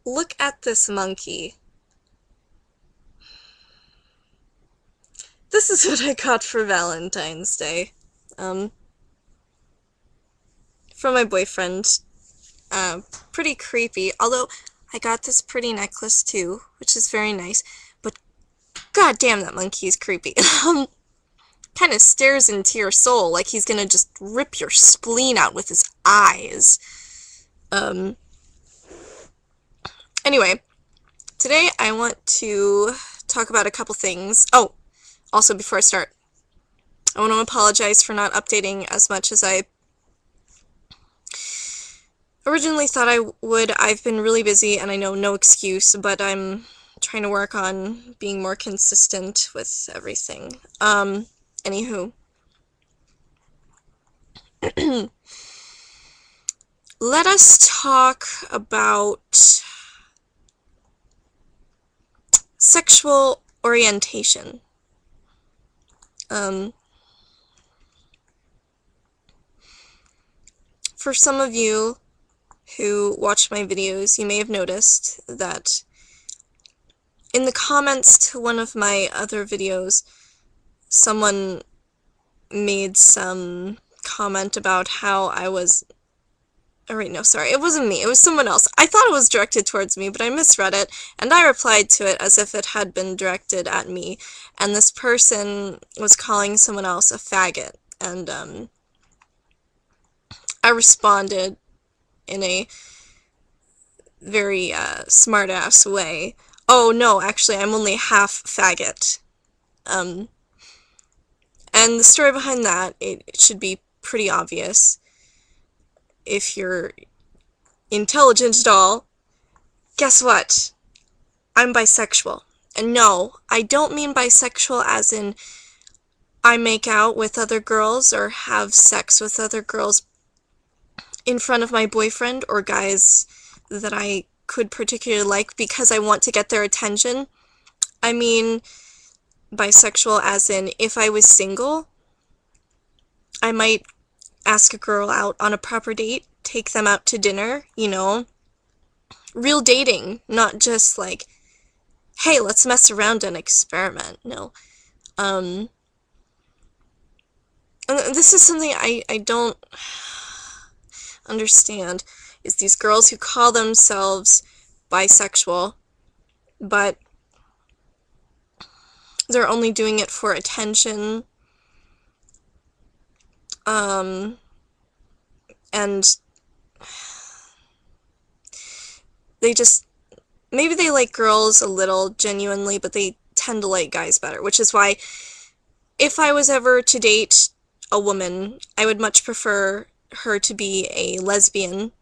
Look at this monkey. This is what I got for Valentine's Day. Um, from my boyfriend. Pretty creepy. Although, I got this pretty necklace too, which is very nice. But, god damn, that monkey is creepy. Kind of stares into your soul like he's gonna just rip your spleen out with his eyes. Um, anyway, today I want to talk about a couple things. Oh, also before I start, I want to apologize for not updating as much as I originally thought I would. I've been really busy, and I know no excuse, but I'm trying to work on being more consistent with everything. Anywho. Let us talk about sexual orientation. For some of you who watch my videos, you may have noticed that in the comments to one of my other videos, someone made some comment about how I was... Oh, wait, no, sorry, it wasn't me, it was someone else. I thought it was directed towards me, but I misread it, and I replied to it as if it had been directed at me, and this person was calling someone else a faggot, and, I responded in a very, smart-ass way. Oh, no, actually, I'm only half faggot. And the story behind that, it should be pretty obvious if you're intelligent at all. Guess what? I'm bisexual. And no, I don't mean bisexual as in I make out with other girls or have sex with other girls in front of my boyfriend or guys that I could particularly like because I want to get their attention. I mean bisexual as in if I was single, I might ask a girl out on a proper date, take them out to dinner, you know, real dating, not just like, hey, let's mess around and experiment. No. And this is something I don't understand, is these girls who call themselves bisexual, but they're only doing it for attention, and they just, maybe they like girls a little genuinely, but they tend to like guys better, which is why if I was ever to date a woman, I would much prefer her to be a lesbian,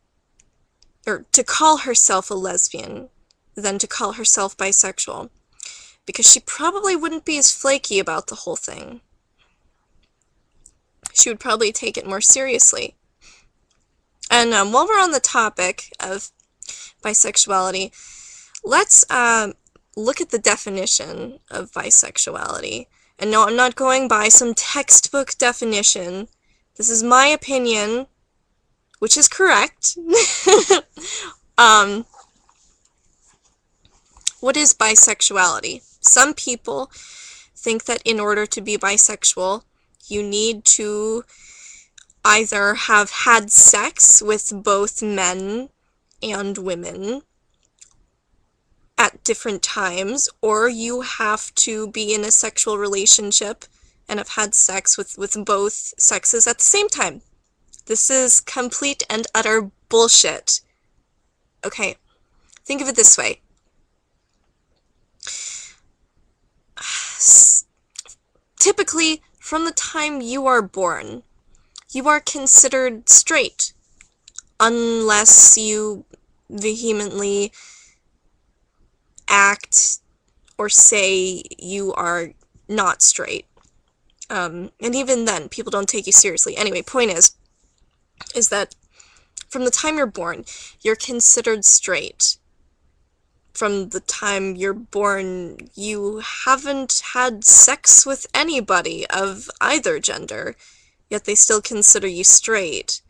or to call herself a lesbian, than to call herself bisexual, because she probably wouldn't be as flaky about the whole thing. She would probably take it more seriously. And while we're on the topic of bisexuality, let's look at the definition of bisexuality. And no, I'm not going by some textbook definition. This is my opinion, which is correct. What is bisexuality? Some people think that in order to be bisexual, you need to either have had sex with both men and women at different times, or you have to be in a sexual relationship and have had sex with both sexes at the same time. This is complete and utter bullshit. Okay, think of it this way. Typically, from the time you are born, you are considered straight, unless you vehemently act or say you are not straight. And even then, people don't take you seriously. Anyway, point is that from the time you're born, you're considered straight. From the time you're born, you haven't had sex with anybody of either gender, yet they still consider you straight.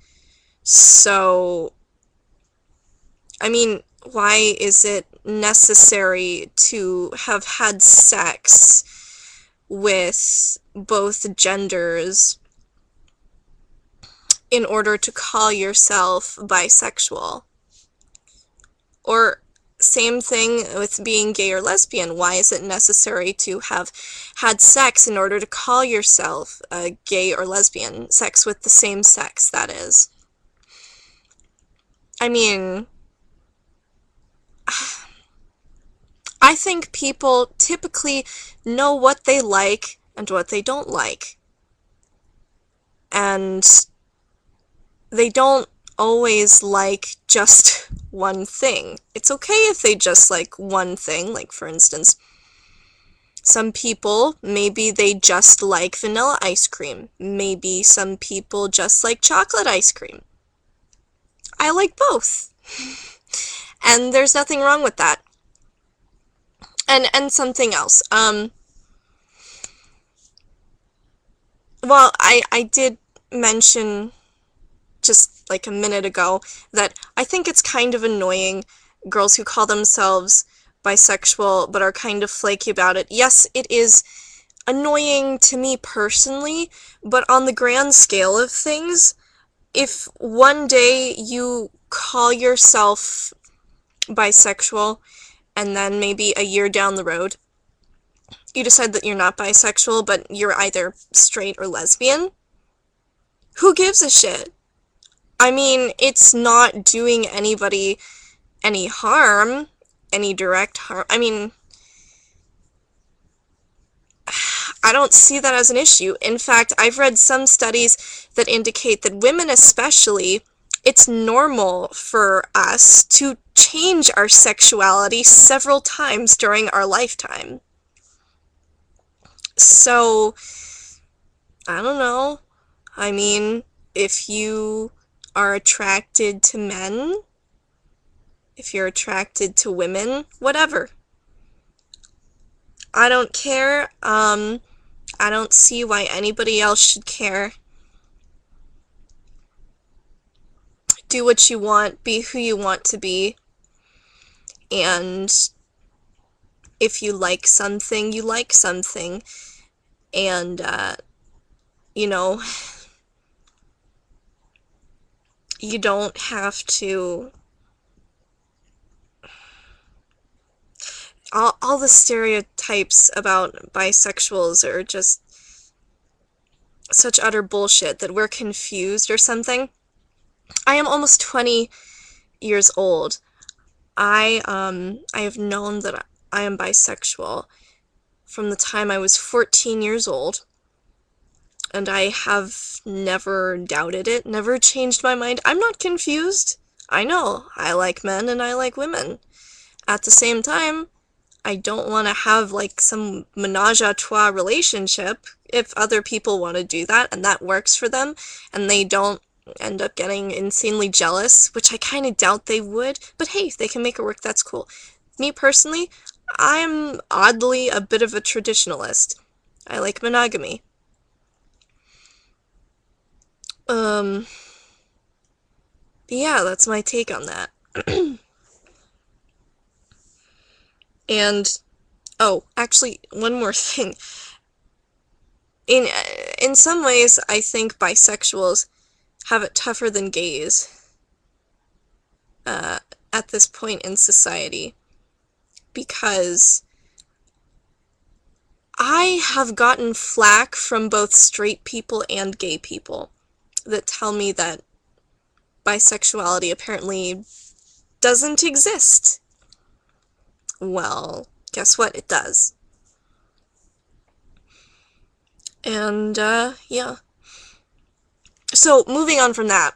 So, I mean, why is it necessary to have had sex with both genders in order to call yourself bisexual? Or same thing with being gay or lesbian. Why is it necessary to have had sex in order to call yourself a gay or lesbian? Sex with the same sex, that is. I mean, I think people typically know what they like and what they don't like. And they don't always like just one thing. It's okay if they just like one thing, like for instance, some people, maybe they just like vanilla ice cream. Maybe some people just like chocolate ice cream. I like both. And there's nothing wrong with that. And something else. Well, I did mention just like a minute ago that I think it's kind of annoying, girls who call themselves bisexual but are kind of flaky about it. Yes, it is annoying to me personally, but on the grand scale of things, if one day you call yourself bisexual and then maybe a year down the road you decide that you're not bisexual but you're either straight or lesbian, who gives a shit? I mean, it's not doing anybody any harm, any direct harm. I mean, I don't see that as an issue. In fact, I've read some studies that indicate that women especially, it's normal for us to change our sexuality several times during our lifetime. So, I don't know. I mean, if you are attracted to men, if you're attracted to women, whatever. I don't care. I don't see why anybody else should care. Do what you want, be who you want to be, and if you like something, you like something, and, you know, you don't have to... All the stereotypes about bisexuals are just such utter bullshit that we're confused or something. I am almost 20 years old. I have known that I am bisexual from the time I was 14 years old, and I have never doubted it, never changed my mind. I'm not confused. I know I like men and I like women. At the same time, I don't want to have like some menage a trois relationship. If other people want to do that and that works for them and they don't end up getting insanely jealous, which I kind of doubt they would, but hey, if they can make it work, that's cool. Me personally, I'm oddly a bit of a traditionalist. I like monogamy. Yeah, that's my take on that. And, oh, actually, one more thing. In some ways, I think bisexuals have it tougher than gays at this point in society, because I have gotten flack from both straight people and gay people that tell me that bisexuality apparently doesn't exist. Well, guess what? It does. And, yeah. So, moving on from that,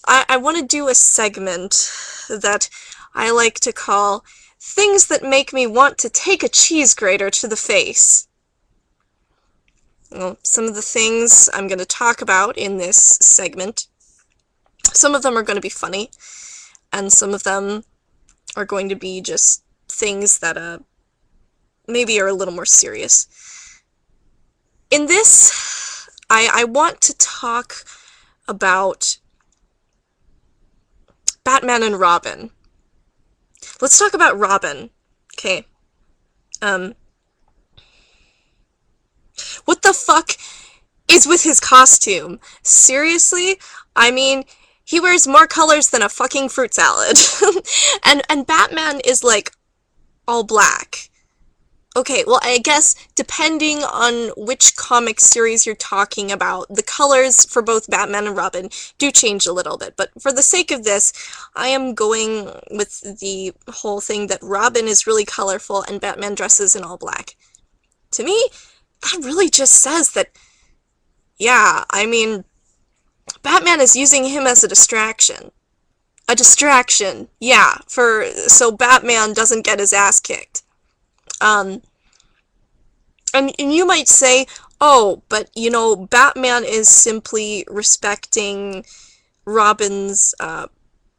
I want to do a segment that I like to call Things That Make Me Want to Take a Cheese Grater to the Face. Well, some of the things I'm going to talk about in this segment, some of them are going to be funny, and some of them are going to be just things that, maybe are a little more serious. In this, I want to talk about Batman and Robin. Let's talk about Robin. Okay. What the fuck is with his costume? Seriously? I mean, he wears more colors than a fucking fruit salad. and Batman is like all black. Okay, well, I guess depending on which comic series you're talking about, the colors for both Batman and Robin do change a little bit. But for the sake of this, I am going with the whole thing that Robin is really colorful and Batman dresses in all black. To me, that really just says that, yeah, I mean, Batman is using him as a distraction. A distraction, yeah, so Batman doesn't get his ass kicked. And you might say, oh, but, you know, Batman is simply respecting Robin's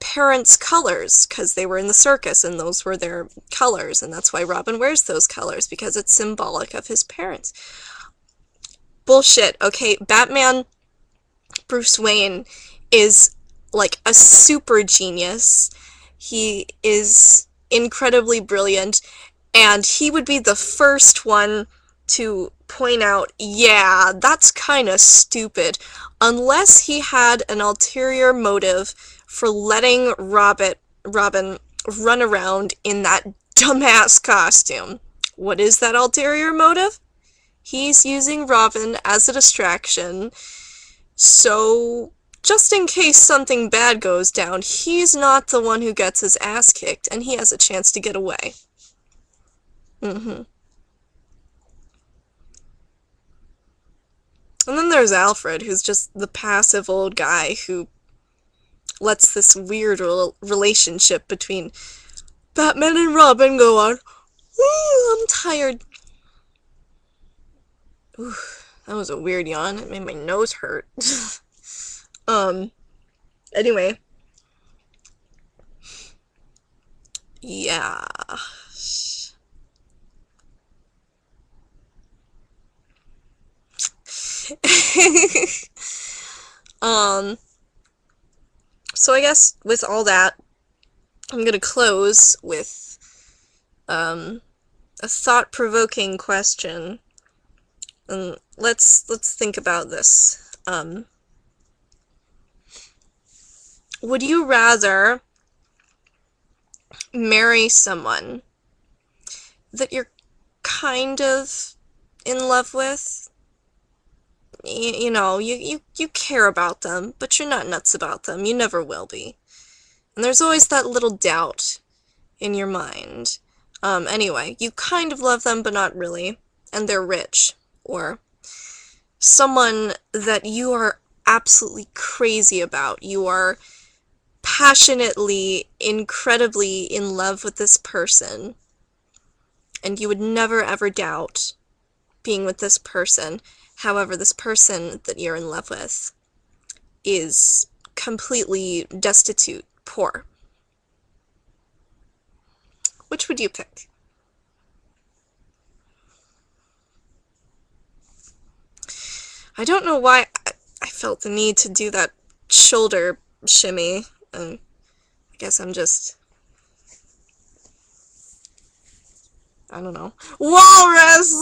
parents' colors, because they were in the circus, and those were their colors, and that's why Robin wears those colors, because it's symbolic of his parents. Bullshit, okay? Batman, Bruce Wayne, is like a super genius. He is incredibly brilliant, and he would be the first one to point out, yeah, that's kind of stupid, unless he had an ulterior motive for letting Robin run around in that dumbass costume. What is that ulterior motive? He's using Robin as a distraction, so just in case something bad goes down, he's not the one who gets his ass kicked, and he has a chance to get away. And then there's Alfred, who's just the passive old guy who lets this weird relationship between Batman and Robin go on. Ooh, I'm tired. Ooh, that was a weird yawn. It made my nose hurt. Anyway. Yeah. So I guess with all that, I'm gonna close with a thought-provoking question. And let's think about this. Would you rather marry someone that you're kind of in love with? You know, you care about them, but you're not nuts about them. You never will be. And there's always that little doubt in your mind. Anyway, you kind of love them, but not really. And they're rich. Or someone that you are absolutely crazy about. You are passionately, incredibly in love with this person. And you would never ever doubt being with this person. However, this person that you're in love with is completely destitute, poor. Which would you pick? I don't know why I felt the need to do that shoulder shimmy. I guess I'm just... I don't know. Walrus!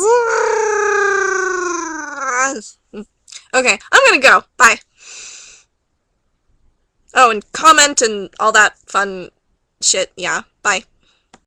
Okay, I'm gonna go. Bye. Oh, and comment and all that fun shit. Yeah, bye.